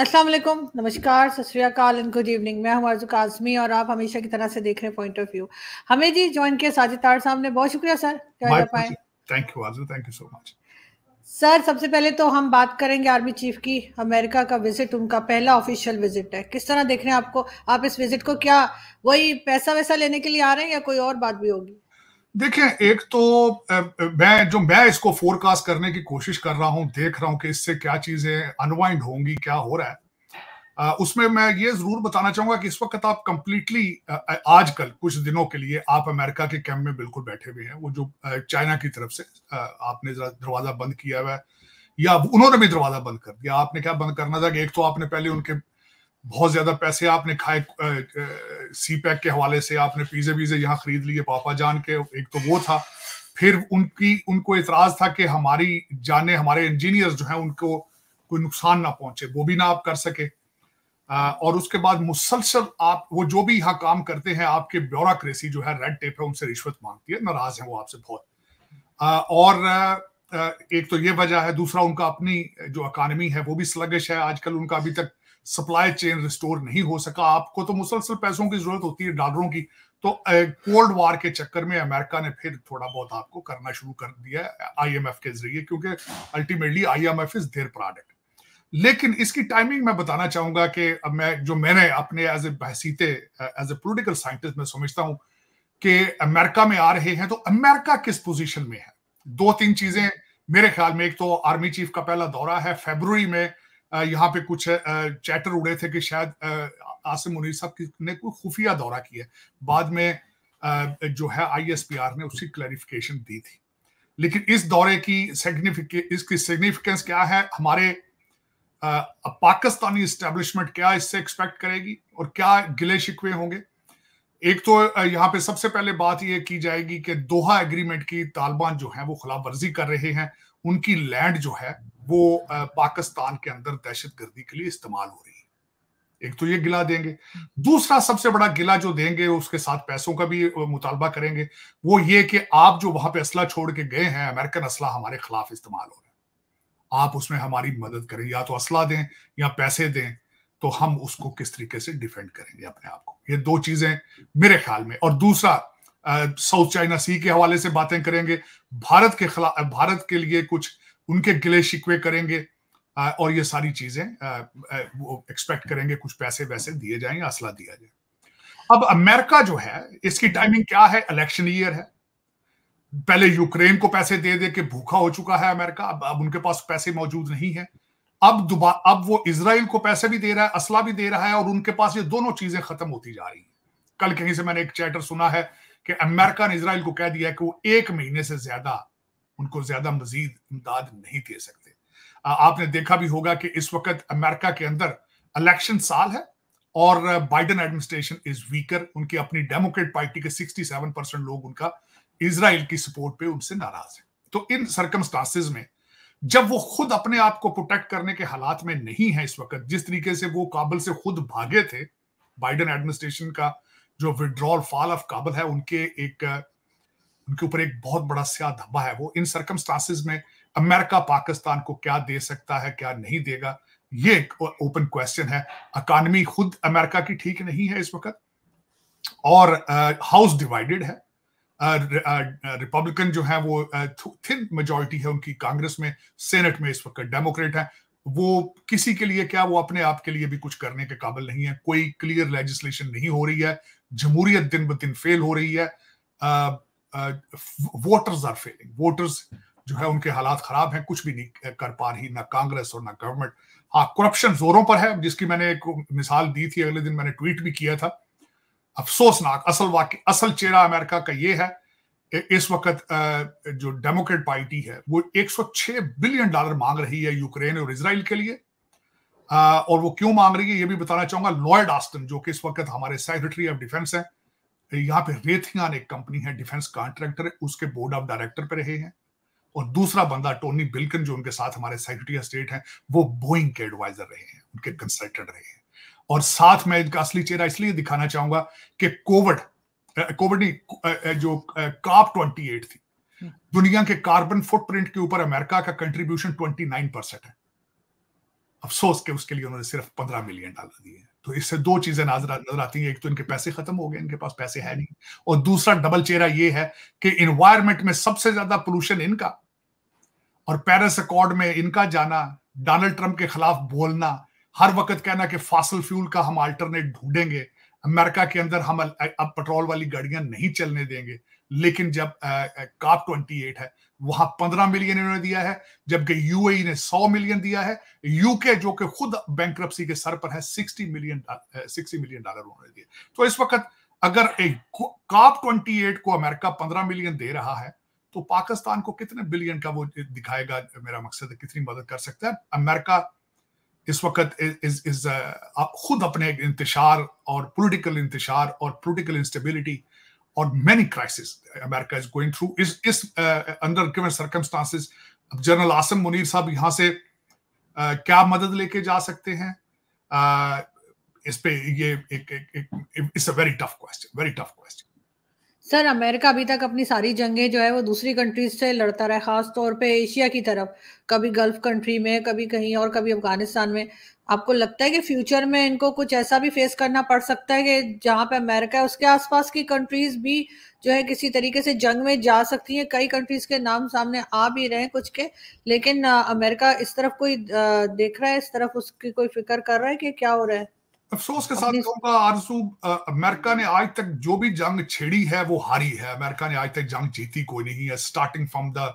अस्सलाम वालेकुम, नमस्कार, सत श्री अकाल एंड गुड इवनिंग। मैं हूं आरज़ू काज़मी और आप हमेशा की तरह से देख रहे हैं पॉइंट ऑफ व्यू। हमें जी जॉइन किया साजिद तार साहब ने, बहुत शुक्रिया सर कि आज माय आप आए। Thank you Arzoo, thank you so much. Sir सबसे पहले तो हम बात करेंगे आर्मी चीफ की। अमेरिका का विजिट उनका पहला ऑफिशियल विजिट है, किस तरह देख रहे हैं आपको, आप इस विजिट को? क्या वही पैसा वैसा लेने के लिए आ रहे हैं या कोई और बात भी होगी? देखिए, एक तो मैं इसको फोरकास्ट करने की कोशिश कर रहा हूं, देख रहा हूं कि इससे क्या चीजें अनवाइंड होंगी, क्या हो रहा है। उसमें मैं ये जरूर बताना चाहूंगा कि इस वक्त आप कंप्लीटली आजकल कुछ दिनों के लिए आप अमेरिका के कैंप में बिल्कुल बैठे हुए हैं। वो जो चाइना की तरफ से आपने दरवाजा बंद किया हुआ है, या उन्होंने भी दरवाजा बंद कर दिया। आपने क्या बंद करना था कि एक तो आपने पहले उनके बहुत ज्यादा पैसे आपने खाए, सी पैक के हवाले से आपने पीजे वीजे यहाँ खरीद लिए पापा जान के, एक तो वो था। फिर उनको इतराज था कि हमारी जाने, हमारे इंजीनियर्स जो हैं उनको कोई नुकसान ना पहुंचे, वो भी ना आप कर सके। और उसके बाद मुसलसल आप वो जो भी यहाँ काम करते हैं, आपके ब्यूरोक्रेसी जो है, रेड टेप है, उनसे रिश्वत मांगती है, नाराज है वो आपसे बहुत। एक तो ये वजह है। दूसरा, उनका अपनी जो इकॉनमी है वो भी स्लगिश है आजकल। उनका अभी तक सप्लाई चेन रिस्टोर नहीं हो सका। आपको तो मुसलसल पैसों की जरूरत होती है, डॉलरों की। तो कोल्ड वार के चक्कर में अमेरिका ने फिर थोड़ा बहुत आपको करना शुरू कर दिया आईएमएफ के जरिए, क्योंकि ultimately IMF is their product. लेकिन इसकी टाइमिंग मैं बताना चाहूंगा कि मैंने अपने एज ए पॉलिटिकल साइंटिस्ट मैं समझता हूं कि अमेरिका में आ रहे हैं, तो अमेरिका किस पोजीशन में है। दो तीन चीजें मेरे ख्याल में। एक तो आर्मी चीफ का पहला दौरा है फरवरी में। यहाँ पे कुछ चैटर उड़े थे कि शायद आसिम मुनीर साहब ने कोई खुफिया दौरा किया। बाद में जो है आईएसपीआर ने उसकी क्लैरिफिकेशन दी थी। लेकिन इस दौरे की इसकी सिग्निफिकेंस क्या है, हमारे पाकिस्तानी एस्टेब्लिशमेंट क्या इससे एक्सपेक्ट करेगी और क्या गिले शिकवे होंगे। एक तो यहाँ पे सबसे पहले बात ये की जाएगी कि दोहा एग्रीमेंट की तालिबान जो है वो खिलाफ वर्जी कर रहे हैं। उनकी लैंड जो है वो पाकिस्तान के अंदर दहशतगर्दी के लिए इस्तेमाल हो रही है। एक तो ये गिला देंगे। दूसरा सबसे बड़ा गिला जो देंगे, उसके साथ पैसों का भी मुतालबा करेंगे, वो ये कि आप जो वहां पे असला छोड़ के गए हैं, अमेरिकन असला हमारे खिलाफ इस्तेमाल हो रहा है, आप उसमें हमारी मदद करें, या तो असला दें या पैसे दें, तो हम उसको किस तरीके से डिफेंड करेंगे अपने आप को। ये दो चीजें मेरे ख्याल में। और दूसरा, साउथ चाइना सी के हवाले से बातें करेंगे, भारत के खिलाफ, भारत के लिए कुछ उनके गिले शिकवे करेंगे, और ये सारी चीजें वो एक्सपेक्ट करेंगे कुछ पैसे वैसे दिए जाएंगे, असला दिया जाए। अब अमेरिका जो है, इसकी टाइमिंग क्या है, इलेक्शन ईयर है। पहले यूक्रेन को पैसे दे दे के भूखा हो चुका है अमेरिका, अब उनके पास पैसे मौजूद नहीं है। अब वो इजराइल को पैसे भी दे रहा है, असला भी दे रहा है, और उनके पास ये दोनों चीजें खत्म होती जा रही हैं। कल कहीं से मैंने एक चैटर सुना है कि अमेरिका ने इजराइल को कह दिया है कि वो 1 महीने से ज्यादा उनको ज्यादा मजीद इमदाद नहीं दे सकते। आपने देखा भी होगा कि इस वक्त अमेरिका के अंदर इलेक्शन साल है और बाइडेन एडमिनिस्ट्रेशन इज वीकर। उनकी अपनी डेमोक्रेट पार्टी के 67% लोग उनका इजराइल की सपोर्ट पे उनसे नाराज है। तो इन सर्कमस्टांसेस में, जब वो खुद अपने आप को प्रोटेक्ट करने के हालात में नहीं है इस वक्त, जिस तरीके से वो काबुल से खुद भागे थे, बाइडेन एडमिनिस्ट्रेशन का जो विड्रॉल फॉल ऑफ काबुल है, उनके ऊपर एक बहुत बड़ा स्याह धब्बा है वो। इन सर्कमस्टांसेस में अमेरिका पाकिस्तान को क्या दे सकता है, क्या नहीं देगा, ये एक ओपन क्वेश्चन है। इकॉनमी खुद अमेरिका की ठीक नहीं है इस वक्त, और हाउस डिवाइडेड है। रिपब्लिकन जो है वो थिन मेजॉरिटी है उनकी कांग्रेस में, सेनेट में इस वक्त डेमोक्रेट है। वो किसी के लिए क्या, वो अपने आप के लिए भी कुछ करने के काबिल नहीं है। कोई क्लियर लेजिस्लेशन नहीं हो रही है, जमहूरियत दिन ब दिन फेल हो रही है। वोटर्स आर फेलिंग, वोटर्स जो है उनके हालात खराब हैं, कुछ भी नहीं कर पा रही, ना कांग्रेस और ना गवर्नमेंट। हाँ, करप्शन जोरों पर है, जिसकी मैंने एक मिसाल दी थी, अगले दिन मैंने ट्वीट भी किया था। अफसोसनाक असल चेहरा अमेरिका का ये है, इस वक्त जो डेमोक्रेट पार्टी है वो $106 बिलियन मांग रही है यूक्रेन और इजराइल के लिए। और वो क्यों मांग रही है ये भी बताना चाहूंगा। लॉयड ऑस्टिन, जो कि इस वक्त हमारे सेक्रेटरी ऑफ डिफेंस है, यहाँ पे रेथियान एक कंपनी है, डिफेंस कॉन्ट्रैक्टर है, उसके बोर्ड ऑफ डायरेक्टर पे रहे हैं। और दूसरा बंदा टोनी बिल्किन, जो उनके साथ हमारे सेक्रेटरी ऑफ स्टेट हैं, वो बोइंग के एडवाइजर रहे हैं, उनके कंसल्टेंट रहे हैं। और साथ में इनका असली चेहरा इसलिए दिखाना चाहूंगा कि कोविड नहीं, जो COP 28 थी, दुनिया के कार्बन फुटप्रिंट के ऊपर अमेरिका का कंट्रीब्यूशन 29% है। अफसोस के उसके लिए उन्होंने सिर्फ $15 मिलियन दिए। तो इससे दो चीजें नजर आती हैं, एक तो इनके पैसे खत्म हो गए, इनके पास पैसे है नहीं, और दूसरा डबल चेहरा ये है कि इन्वायरमेंट में सबसे ज्यादा पोल्यूशन इनका, और पेरिस अकॉर्ड में इनका जाना, डोनाल्ड ट्रंप के खिलाफ बोलना, हर वक्त कहना कि फॉसिल फ्यूल का हम अल्टरनेट ढूंढेंगे, अमेरिका के अंदर हम अब पेट्रोल वाली गाड़ियां नहीं चलने देंगे। लेकिन जब COP 28 है, वहां 15 मिलियन इन्होंने दिया है, जबकि यूएई ने 100 मिलियन दिया है। यूके जो कि खुद बैंक्रप्सी के सर पर है, $60 मिलियन उन्होंने दिए। तो इस वक्त अगर एक COP 28 को अमेरिका 15 मिलियन दे रहा है, तो पाकिस्तान को कितने बिलियन का वो दिखाएगा, मेरा मकसद है कितनी मदद कर सकता है। अमेरिका इस वक्त खुद अपने इंतशार और पॉलिटिकल इंतशार और पॉलिटिकल इंस्टेबिलिटी और many crisis America is going through, इस under given circumstances general Asim Munir साहब यहां से क्या मदद लेके जा सकते हैं, इस पे ये it's a very tough question. Sir, America अभी तक अपनी सारी जंगें जो है वो दूसरी कंट्रीज से लड़ता रहा है, खास तौर पे एशिया की तरफ, कभी गल्फ कंट्री में, कभी कहीं और, कभी अफगानिस्तान में। आपको लगता है कि फ्यूचर में इनको कुछ ऐसा भी फेस करना पड़ सकता है कि जहां पे अमेरिका है उसके आसपास की कंट्रीज भी जो है किसी तरीके से जंग में जा सकती हैं? कई कंट्रीज के नाम सामने आ भी रहे हैं कुछ के, लेकिन अमेरिका इस तरफ कोई देख रहा है, इस तरफ उसकी कोई फिक्र कर रहा है कि क्या हो रहा है? अफसोस के साथ कहूंगा आरजू, अमेरिका ने आज तक जो भी जंग छेड़ी है वो हारी है। अमेरिका ने आज तक जंग जीती कोई नहीं है, starting from the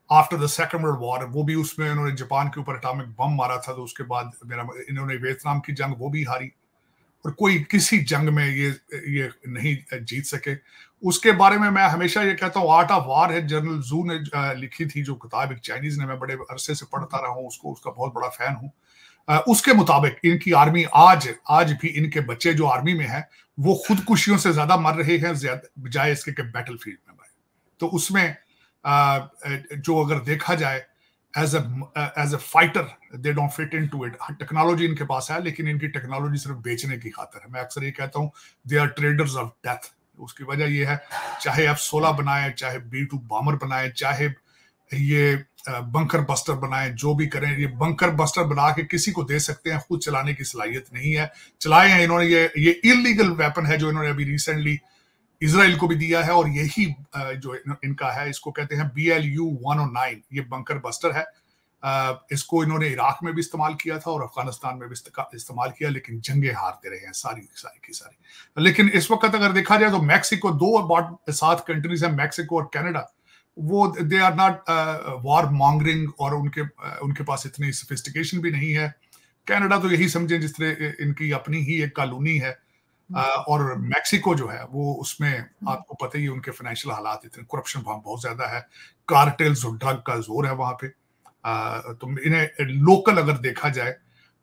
after the second world war. वो भी उसमें उन्होंने जापान के ऊपर एटॉमिक बम मारा था, तो उसके बाद इन्होंने वियतनाम की जंग वो भी हारी, और कोई किसी जंग में ये नहीं जीत सके। उसके बारे में मैं हमेशा ये कहता हूँ, आर्ट ऑफ वॉर है, जनरल जू ने लिखी थी जो किताब, एक चाइनीज ने, मैं बड़े अरसे से पढ़ता रहा हूँ उसको, उसका बहुत बड़ा फैन हूँ। उसके मुताबिक इनकी आर्मी आज भी इनके बच्चे जो आर्मी में है वो खुदकुशियों से ज्यादा मर रहे हैं बजाय इसके कि बैटल फील्ड में मरे। तो उसमें जो अगर देखा जाए as a fighter they don't fit into it. Technology इनके पास है, लेकिन इनकी टेक्नोलॉजी सिर्फ बेचने की खातिर है। मैं अक्सर ये कहता हूँ they are traders of death. उसकी वजह ये है, चाहे F-16 बनाए, चाहे B-2 बॉम्बर बनाए, चाहे ये बंकर बस्टर बनाए, जो भी करें, ये बंकर बस्टर बना के किसी को दे सकते हैं, खुद चलाने की सलाहियत नहीं है। चलाए हैं इन्होंने, ये इलीगल वेपन है जो इन्होंने अभी रिसेंटली इजराइल को भी दिया है, और यही जो इनका है, इसको कहते हैं BLU-109। ये बंकर बस्टर है। इसको इन्होंने इराक में भी इस्तेमाल किया था और अफगानिस्तान में भी इस्तेमाल किया, लेकिन जंगें हारते रहे हैं सारी की सारी। लेकिन इस वक्त अगर देखा जाए तो मैक्सिको, 7 कंट्रीज है, मैक्सिको और कनाडा, वो they are not war mongering, और उनके पास इतनी सोफिस्टिकेशन भी नहीं है। कनाडा तो यही समझे जिस तरह इनकी अपनी ही एक कॉलोनी है, और मैक्सिको जो है वो, उसमें आपको पता ही है उनके फाइनेंशियल हालात, इतने करप्शन वहां बहुत ज्यादा है, कार्टेल्स और ड्रग का जोर है वहां पे। तो इन्हें लोकल अगर देखा जाए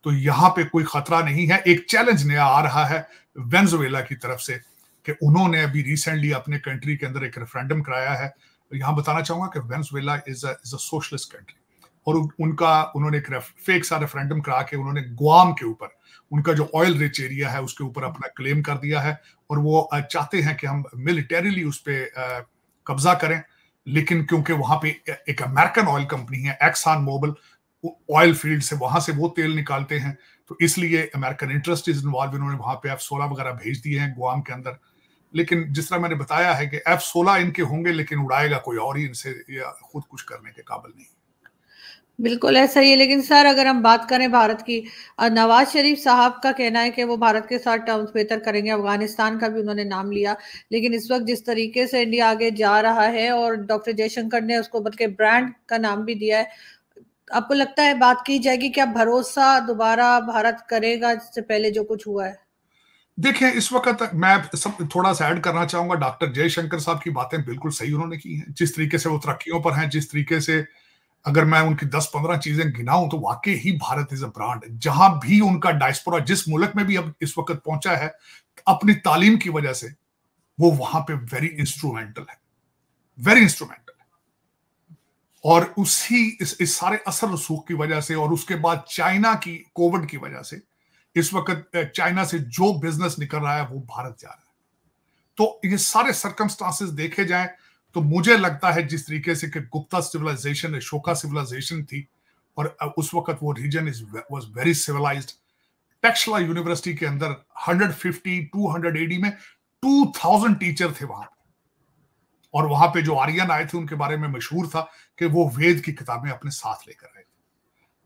तो यहाँ पे कोई खतरा नहीं है। एक चैलेंज नया आ रहा है वेनेजुएला की तरफ से, कि उन्होंने अभी रिसेंटली अपने कंट्री के अंदर एक रेफरेंडम कराया है। यहाँ बताना चाहूंगा कि Venezuela is a socialist country, और उन्होंने एक फेक सा रेफरेंडम करा के उन्होंने गुआम के ऊपर, उनका जो ऑयल रिच एरिया है उसके ऊपर अपना क्लेम कर दिया है, और वो चाहते हैं कि हम मिलिटरीली उस पर कब्जा करें। लेकिन क्योंकि वहां पे एक अमेरिकन ऑयल कंपनी है, एक्सान मोबिल, ऑयल फील्ड से वहां से वो तेल निकालते हैं, तो इसलिए अमेरिकन इंटरेस्ट इज इन्वॉल्व। इन्होंने वहां पे F-16 वगैरह भेज दिए हैं गुआम के अंदर। लेकिन जिस तरह मैंने बताया है कि F-16 इनके होंगे, लेकिन उड़ाएगा कोई और ही, इनसे खुद कुछ करने के काबिल नहीं। बिल्कुल ऐसा ही है। लेकिन सर, अगर हम बात करें भारत की, नवाज शरीफ साहब का कहना है कि वो भारत के साथ टर्म्स बेहतर करेंगे, अफगानिस्तान का भी उन्होंने नाम लिया। लेकिन इस वक्त जिस तरीके से इंडिया आगे जा रहा है, और डॉक्टर जयशंकर ने उसको बल्कि ब्रांड का नाम भी दिया है, आपको लगता है बात की जाएगी, क्या भरोसा दोबारा भारत करेगा इससे पहले जो कुछ हुआ है? देखिए, इस वक्त मैं सब थोड़ा सा ऐड करना चाहूंगा, डॉक्टर जयशंकर साहब की बातें बिल्कुल सही उन्होंने की हैं। जिस तरीके से वो तरक्कियों पर हैं, जिस तरीके से अगर मैं उनकी 10-15 चीजें गिनाऊं, तो वाकई ही भारत इज अ ब्रांड। जहां भी उनका डायस्पोरा जिस मुल्क में भी अब इस वक्त पहुंचा है, अपनी तालीम की वजह से वो वहां पे वेरी इंस्ट्रूमेंटल है। और उसी इस सारे असर रसूख की वजह से, और उसके बाद चाइना की कोविड की वजह से, इस वक्त चाइना से जो बिजनेस निकल रहा है वो भारत जा रहा है। तो ये सारे सर्कमस्टांसेस देखे जाएं तो मुझे लगता है जिस तरीके से कि गुप्ता सिविलाइजेशन, अशोका सिविलाइजेशन थी, और उस वक्त वो region was very civilized. Taxila university के अंदर 150-200 एडी में 2000 टीचर थे वहां, और वहां पे जो आर्यन आए थे उनके बारे में मशहूर था कि वो वेद की किताबें अपने साथ लेकर आए थे।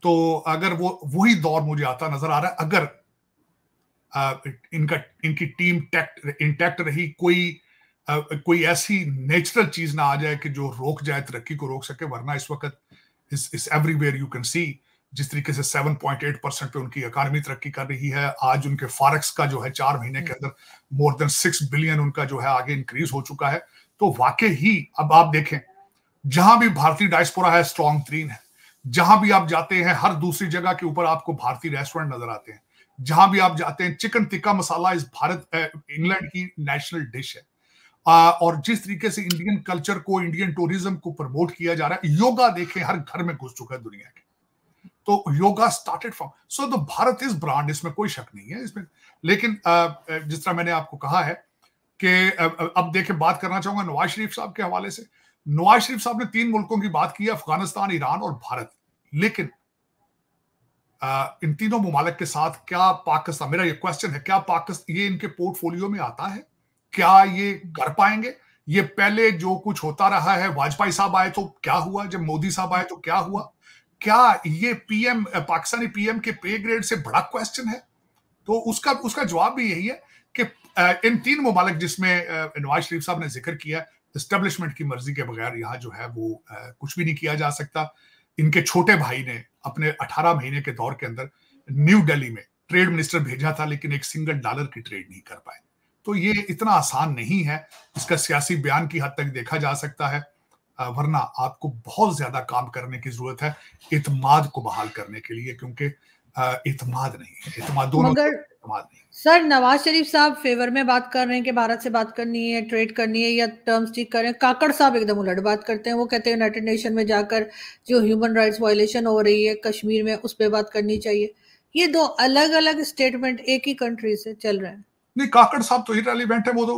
तो अगर वो वही दौर मुझे आता नजर आ रहा है, अगर इनकी टीम इंटैक्ट रही, कोई ऐसी नेचुरल चीज ना आ जाए कि जो रोक जाए, तरक्की को रोक सके, वरना इस वक्त इस एवरीवेयर यू कैन सी जिस तरीके से 7.8% पे उनकी इकॉनमी तरक्की कर रही है। आज उनके फॉरेक्स का जो है 4 महीने के अंदर मोर देन 6 बिलियन उनका जो है आगे इंक्रीज हो चुका है। तो वाकई ही अब आप देखें, जहां भी भारतीय डायस्पोरा है स्ट्रॉन्ग तरीन है, जहां भी आप जाते हैं हर दूसरी जगह के ऊपर आपको भारतीय रेस्टोरेंट नजर आते हैं, जहां भी आप जाते हैं चिकन टिक्का मसाला इस इंग्लैंड की नेशनल डिश है। और जिस तरीके से इंडियन कल्चर को, इंडियन टूरिज्म को प्रमोट किया जा रहा है, योगा देखें हर घर में घुस चुका है दुनिया के। तो yoga started from, so the Bharat is brand, इसमें कोई शक नहीं है इसमें। लेकिन जिस तरह मैंने आपको कहा है कि अब देखें, बात करना चाहूंगा नवाज शरीफ साहब के हवाले से। नवाज शरीफ साहब ने 3 मुल्कों की बात की है, अफगानिस्तान, ईरान और भारत। लेकिन इन तीनों मुमालिक के साथ क्या पाकिस्तान, मेरा ये क्वेश्चन है, क्या पाकिस्तान ये इनके पोर्टफोलियो में आता है? क्या ये कर पाएंगे? ये पहले जो कुछ होता रहा है, वाजपेयी साहब आए तो क्या हुआ, जब मोदी साहब आए तो क्या हुआ, क्या ये पीएम, पाकिस्तानी पीएम के पे ग्रेड से बड़ा क्वेश्चन है? तो उसका जवाब भी यही है कि इन 3 मुमालिक जिसमें नवाज शरीफ साहब ने जिक्र किया, एस्टेब्लिशमेंट की मर्जी के बगैर यहाँ जो है वो कुछ भी नहीं किया जा सकता। इनके छोटे भाई ने अपने 18 महीने के दौर के अंदर न्यू दिल्ली में ट्रेड मिनिस्टर भेजा था, लेकिन एक सिंगल डॉलर की ट्रेड नहीं कर पाए। तो ये इतना आसान नहीं है, इसका सियासी बयान की हद तक देखा जा सकता है, वरना आपको बहुत ज्यादा काम करने की जरूरत है इत्माद को बहाल करने के लिए, क्योंकि इत्माद नहीं है, इत्माद दोनों इत्माद नहीं। सर, नवाज शरीफ साहब फेवर में बात कर रहे हैं कि भारत से बात करनी है, ट्रेड करनी है या टर्म्स ठीक कर रहे हैं। काकड़ साहब एकदम उलट बात करते हैं, वो कहते हैं यूनाइटेड नेशन में जाकर जो ह्यूमन राइट्स वायलेशन हो रही है कश्मीर में उस पर बात करनी चाहिए। ये 2 अलग अलग स्टेटमेंट एक ही कंट्री से चल रहे हैं। नहीं, काकड़ साहब तो इररिलेवेंट है, वो तो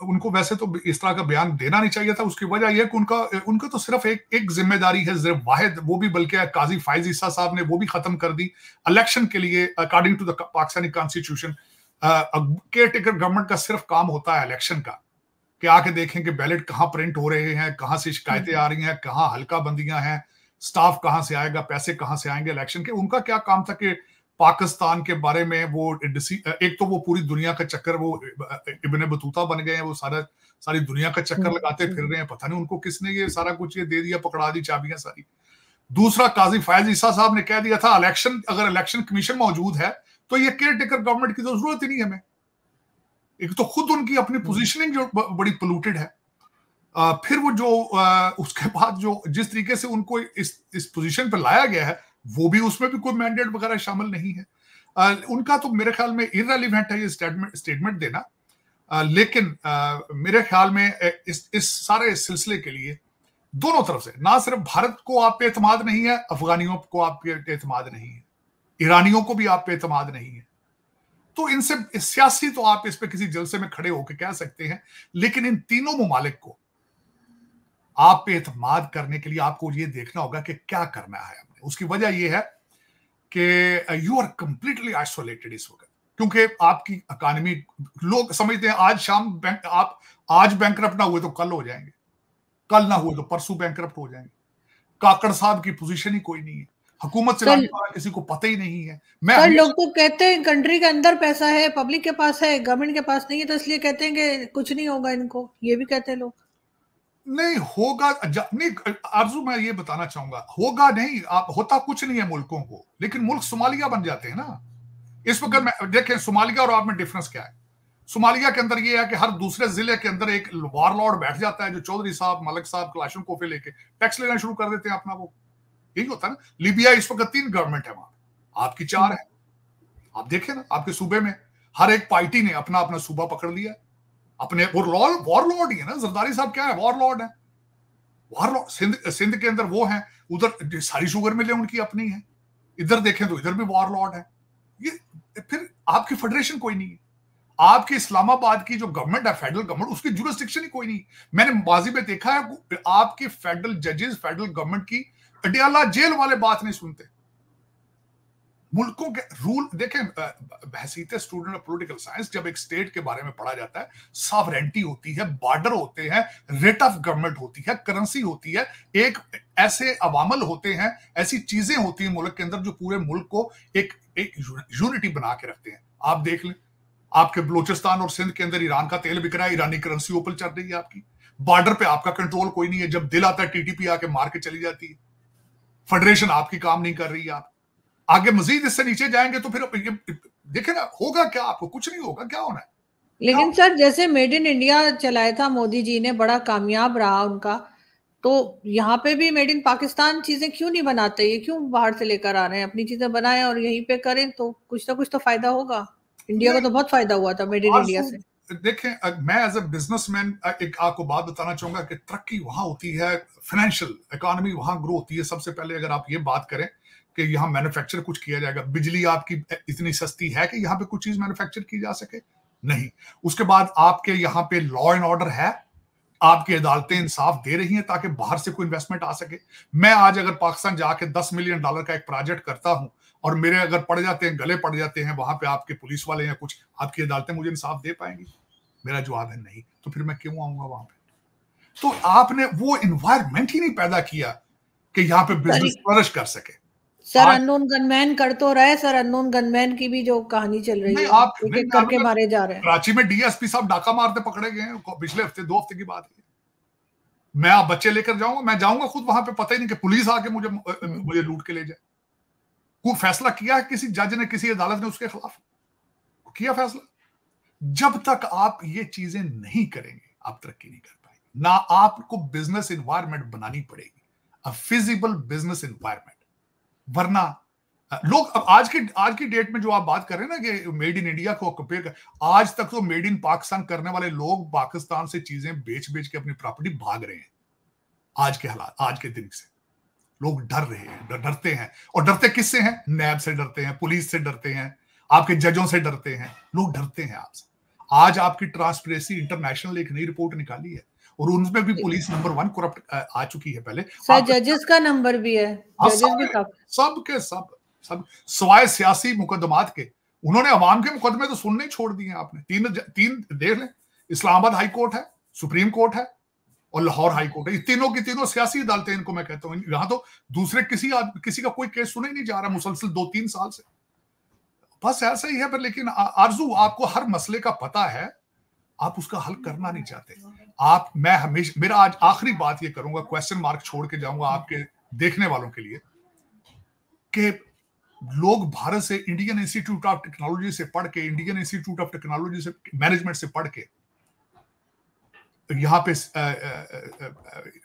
उनको वैसे तो इस तरह का बयान देना नहीं चाहिए था। उसकी वजह यह कि उनका तो सिर्फ एक जिम्मेदारी है, सिर्फ वाहिद, वो भी बल्कि काजी फायज ईसा साहब ने वो भी खत्म कर दी इलेक्शन के लिए। According to the Pakistani constitution, caretaker government का सिर्फ काम होता है इलेक्शन का, कि आके देखें कि बैलेट कहाँ प्रिंट हो रहे हैं, कहाँ से शिकायतें आ रही हैं, कहाँ हल्का बंदियां हैं, स्टाफ कहाँ से आएगा, पैसे कहाँ से आएंगे इलेक्शन के। उनका क्या काम था कि पाकिस्तान के बारे में वो एक तो वो पूरी दुनिया का चक्कर, वो इब्ने बतूता बन गए हैं, वो सारी दुनिया का चक्कर लगाते फिर रहे हैं। पता नहीं उनको किसने ये सारा कुछ ये दे दिया, पकड़ा दी चाबियां सारी। दूसरा, काजी फायज ईसा साहब ने कह दिया था अगर इलेक्शन कमीशन मौजूद है तो ये केयर टेकर गवर्नमेंट की तो जरूरत ही नहीं हमें। एक तो खुद उनकी अपनी पोजीशनिंग जो बड़ी पोल्यूटेड है, फिर वो जो उसके बाद जो जिस तरीके से उनको इस पोजीशन पर लाया गया है, वो भी, उसमें भी कोई मैंडेट वगैरह शामिल नहीं है। उनका तो मेरे ख्याल में इररिलेवेंट है ये स्टेटमेंट देना। लेकिन मेरे ख्याल में इस सारे सिलसिले के लिए दोनों तरफ से, ना सिर्फ भारत को आप पे एतमाद नहीं है, अफगानियों को आप पे एतमाद नहीं है, ईरानियों को भी आप पे एतमाद नहीं है। तो इनसे सियासी तो आप इस पे किसी जलसे में खड़े होकर कह सकते हैं, लेकिन इन तीनों मुमालिक को आप पे एतमाद करने के लिए आपको ये देखना होगा कि क्या करना है हमने। उसकी वजह यह है कि यू आर कंप्लीटली आइसोलेटेड इस वक्त, क्योंकि आपकी इकॉनमी, लोग समझते हैं आज शाम आप आज बैंकरप्ट ना हुए तो कल हो जाएंगे, कल ना हुए तो परसों बैंकरप्ट हो जाएंगे। काकड़ साहब की पोजीशन ही कोई नहीं है, हुकूमत चलाने वाला किसी को पता ही नहीं है। सर, लोग तो कहते हैं कंट्री के अंदर पैसा है, पब्लिक के पास है, गवर्नमेंट के पास नहीं है, तो इसलिए कहते हैं कि कुछ नहीं होगा इनको, ये भी कहते हैं लोग। नहीं होगा, नहीं आरजू, मैं ये बताना चाहूंगा, होगा नहीं, आप होता कुछ नहीं है मुल्कों को, लेकिन मुल्क सोमालिया बन जाते हैं ना इस वक्त। देखें सोमालिया और आप में डिफरेंस क्या है। सोमालिया के अंदर ये है कि हर दूसरे जिले के अंदर एक वारलॉर्ड बैठ जाता है, जो चौधरी साहब, मलिक साहब क्लाशनकोफे लेके टैक्स लेना शुरू कर देते हैं अपना, वो यही होता है ना। लीबिया इस वक्त 3 गवर्नमेंट है वहां, आपकी 4 है। आप देखें ना, आपके सूबे में हर एक पार्टी ने अपना अपना सूबा पकड़ लिया, अपने वॉरलॉर्ड ही है ना। जरदारी साहब क्या है, वॉरलॉर्ड है, वॉरलॉर्ड। सिंध के अंदर वो है, उधर सारी शुगर मिलें उनकी अपनी है, इधर देखें तो इधर भी वॉरलॉर्ड है। ये फिर आपकी फेडरेशन कोई नहीं है, आपके इस्लामाबाद की जो गवर्नमेंट है, फेडरल गवर्नमेंट, उसकी जुरिस्डिक्शन ही कोई नहीं। मैंने माजी में देखा है आपके फेडरल जजेस, फेडरल गवर्नमेंट की अडियाला जेल वाले बात नहीं सुनते, मुल्कों के रूल देखें, बहसीत स्टूडेंट ऑफ पॉलिटिकल साइंस, जब एक स्टेट के बारे में पढ़ा जाता है, सॉवरेंटी होती है, बॉर्डर होते हैं, रेट ऑफ गवर्नमेंट होती है, करेंसी होती है, एक ऐसे अवामल होते हैं, ऐसी चीजें होती हैं मुल्क के अंदर जो पूरे मुल्क को एक यूनिटी बना के रखते हैं। आप देख लें, आपके बलूचिस्तान और सिंध के अंदर ईरान का तेल बिक रहा है, ईरानी करेंसी ऊपर चल रही है आपकी, बॉर्डर पे आपका कंट्रोल कोई नहीं है, जब दिल आता है टीटीपी आके मार के चली जाती है, फेडरेशन आपकी काम नहीं कर रही है। आप आगे मजीद इससे नीचे जाएंगे तो फिर देखे ना होगा क्या, आपको कुछ नहीं होगा, क्या होना है। लेकिन सर जैसे मेड इन इंडिया चलाया था मोदी जी ने, बड़ा कामयाब रहा उनका, तो यहाँ पे भी मेड इन पाकिस्तान चीजें क्यों नहीं बनाते, ये क्यों बाहर से लेकर आ रहे हैं, अपनी चीजें बनाएं और यहीं पे करें तो कुछ ना कुछ तो फायदा होगा। इंडिया को तो बहुत फायदा हुआ था मेड इन इंडिया से। देखें, मैं एज ए बिजनेसमैन एक आपको बात बताना चाहूंगा कि तरक्की वहां होती है, फाइनेंशियल इकोनॉमी वहां ग्रो होती है सबसे पहले। अगर आप ये बात करें कि यहाँ मैन्युफैक्चर कुछ किया जाएगा, बिजली आपकी इतनी सस्ती है कि यहाँ पे कुछ चीज मैन्युफैक्चर की जा सके, नहीं। उसके बाद आपके यहाँ पे लॉ एंड ऑर्डर है, आपकी अदालतें इंसाफ दे रही हैं ताकि बाहर से कोई इन्वेस्टमेंट आ सके। मैं आज अगर पाकिस्तान जाके $10 मिलियन का एक प्रोजेक्ट करता हूं और मेरे अगर पड़ जाते हैं, गले पड़ जाते हैं वहां पे आपके पुलिस वाले या कुछ, आपकी अदालतें मुझे इंसाफ दे पाएंगी? मेरा जवाब है नहीं। तो फिर मैं क्यों आऊंगा वहां पे? तो आपने वो इन्वायरमेंट ही नहीं पैदा किया कि यहाँ पे बिजनेस फ्लरिश कर सके। सर अननोन गनमैन कर तो रहे, सर अननोन गनमैन की भी जो कहानी चल रही है, एक एक करके मारे जा रहे हैं। कराची में डीएसपी साहब डाका मारते पकड़े गए हैं पिछले हफ्ते, 2 हफ्ते की बात है। मैं आप बच्चे लेकर जाऊंगा, मैं जाऊंगा खुद वहां पे, पता ही नहीं कि पुलिस आके मुझे लूट के ले जाए। कोई फैसला किया है किसी जज ने, किसी अदालत ने उसके खिलाफ किया फैसला? जब तक आप ये चीजें नहीं करेंगे आप तरक्की नहीं कर पाएंगे। ना आपको बिजनेस इन्वायरमेंट बनानी पड़ेगी, अ फिजिबल बिजनेस इन्वायरमेंट, वरना लोग अब आज की डेट में जो आप बात कर रहे हैं ना कि मेड इन इंडिया को कंपेयर कर, आज तक तो मेड इन पाकिस्तान करने वाले लोग पाकिस्तान से चीजें बेच बेच के अपनी प्रॉपर्टी भाग रहे हैं। आज के हालात, आज के दिन से लोग डर रहे हैं, डरते हैं। और डरते किससे हैं? नैब से डरते हैं, पुलिस से डरते हैं, आपके जजों से डरते हैं, लोग डरते हैं आपसे। आज आपकी ट्रांसपेरेंसी इंटरनेशनल एक नई रिपोर्ट निकाली है और उनमें भी पुलिस नंबर 1 करप्ट आ चुकी है पहले। सर जजेस का नंबर भी है, जजेस भी सब के सब सवाए सियासी मुकदमात के, उन्होंने अवाम के मुकदमे तो सुनने छोड़ दिए आपने। तीन देख लें, इस्लामाबाद हाई कोर्ट है, सुप्रीम कोर्ट है और लाहौर हाई कोर्ट है। ये तीनों की तीनों सियासी अदालतें, इनको मैं कहता हूं। यहां तो दूसरे किसी का कोई केस सुने नहीं जा रहा मुसलसल 2-3 साल से। बस ऐसा ही है। पर लेकिन आरजू, आपको हर मसले का पता है, आप उसका हल करना नहीं चाहते। मैं हमेशा, मेरा आज आखिरी बात ये करूंगा, क्वेश्चन मार्क छोड़ के जाऊंगा आपके देखने वालों के लिए, कि लोग भारत से इंडियन इंस्टीट्यूट ऑफ टेक्नोलॉजी से पढ़ के, इंडियन इंस्टीट्यूट ऑफ टेक्नोलॉजी से मैनेजमेंट से पढ़ के यहाँ पे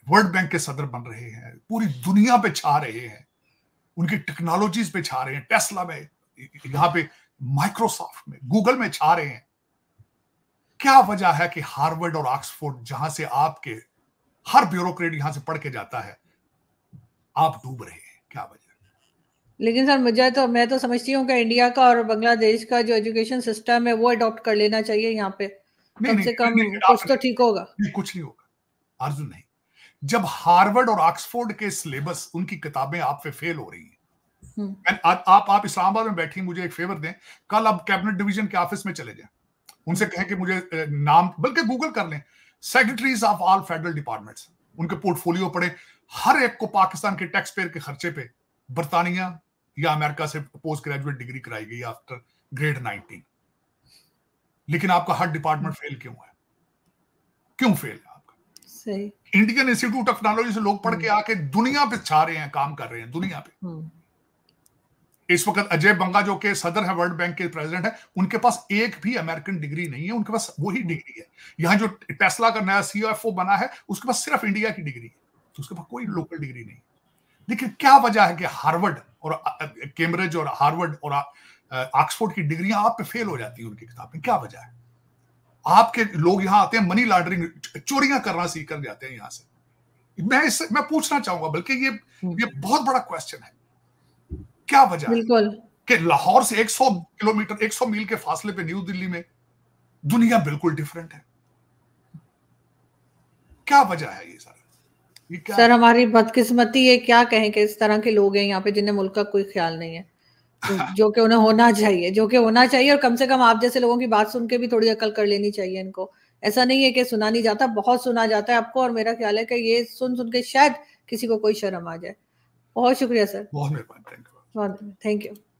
वर्ल्ड बैंक के सदर बन रहे हैं, पूरी दुनिया पे छा रहे हैं, उनकी टेक्नोलॉजीज पे छा रहे हैं, टेस्ला में, यहाँ पे माइक्रोसॉफ्ट में, गूगल में छा रहे हैं। क्या वजह है कि हार्वर्ड और ऑक्सफोर्ड, जहां से आपके हर ब्यूरोक्रेट यहां से पढ़ के जाता है, आप डूब रहे हैं? क्या वजह? लेकिन सर मैं तो समझती हूँ कि इंडिया का और बांग्लादेश का जो एजुकेशन सिस्टम है वो अडॉप्ट कर लेना चाहिए यहाँ पे, कम से कम कुछ तो ठीक होगा। कुछ नहीं होगा अर्जुन, नहीं। जब हार्वर्ड और ऑक्सफोर्ड के सिलेबस, उनकी किताबें आप पे फेल हो रही हैं, आप इस्लामाबाद में बैठी, मुझे एक फेवर दें, कल आप कैबिनेट डिवीजन के ऑफिस में चले जाएं, उनसे कहें कि मुझे नाम, बल्कि गूगल कर लें, secretaries of all federal departments, उनके पोर्टफोलियो पढ़े, हर एक को पाकिस्तान के टैक्स पेयर के खर्चे पे बर्तानिया या अमेरिका से पोस्ट ग्रेजुएट डिग्री कराई गई आफ्टर ग्रेड 19। लेकिन आपका हर डिपार्टमेंट फेल क्यों है? क्यों फेल है आपका? सही। इंडियन इंस्टीट्यूट ऑफ टेक्नोलॉजी से लोग पढ़ के आके दुनिया पे छा रहे हैं, काम कर रहे हैं दुनिया पे। इस वक्त अजय बंगा जो के सदर है, वर्ल्ड बैंक के प्रेसिडेंट है, उनके पास एक भी अमेरिकन डिग्री नहीं है, उनके पास वही डिग्री है। यहाँ जो टेस्ला का नया सीईओ बना है, उसके पास सिर्फ इंडिया की डिग्री है, तो उसके पास कोई लोकल डिग्री नहीं। लेकिन क्या वजह है कि हार्वर्ड और कैम्ब्रिज और हार्वर्ड और ऑक्सफोर्ड की डिग्रियां आप पे फेल हो जाती है उनकी किताबें? क्या वजह है? आपके लोग यहां आते हैं, मनी लॉन्ड्रिंग, चोरियां करना सीख कर जाते हैं यहां से। मैं पूछना चाहूंगा, बल्कि ये बहुत बड़ा क्वेश्चन है, क्या वजह है कि लाहौर से 100 किलोमीटर, 100 मील के फासले पे न्यू दिल्ली में दुनिया बिल्कुल डिफरेंट है? क्या वजह है ये सारा? सर हमारी बदकिस्मती है, क्या कहें कि इस तरह के लोग हैं यहाँ पे जिन्हें मुल्क का कोई ख्याल नहीं है। जो कि उन्हें होना चाहिए, जो कि होना चाहिए, और कम से कम आप जैसे लोगों की बात सुन के भी थोड़ी अकल कर लेनी चाहिए इनको। ऐसा नहीं है कि सुना नहीं जाता, बहुत सुना जाता है आपको, और मेरा ख्याल है कि ये सुन सुन के शायद किसी को कोई शर्म आ जाए। बहुत शुक्रिया सर। बहुत मेहरबानी, थैंक यू। Thank you.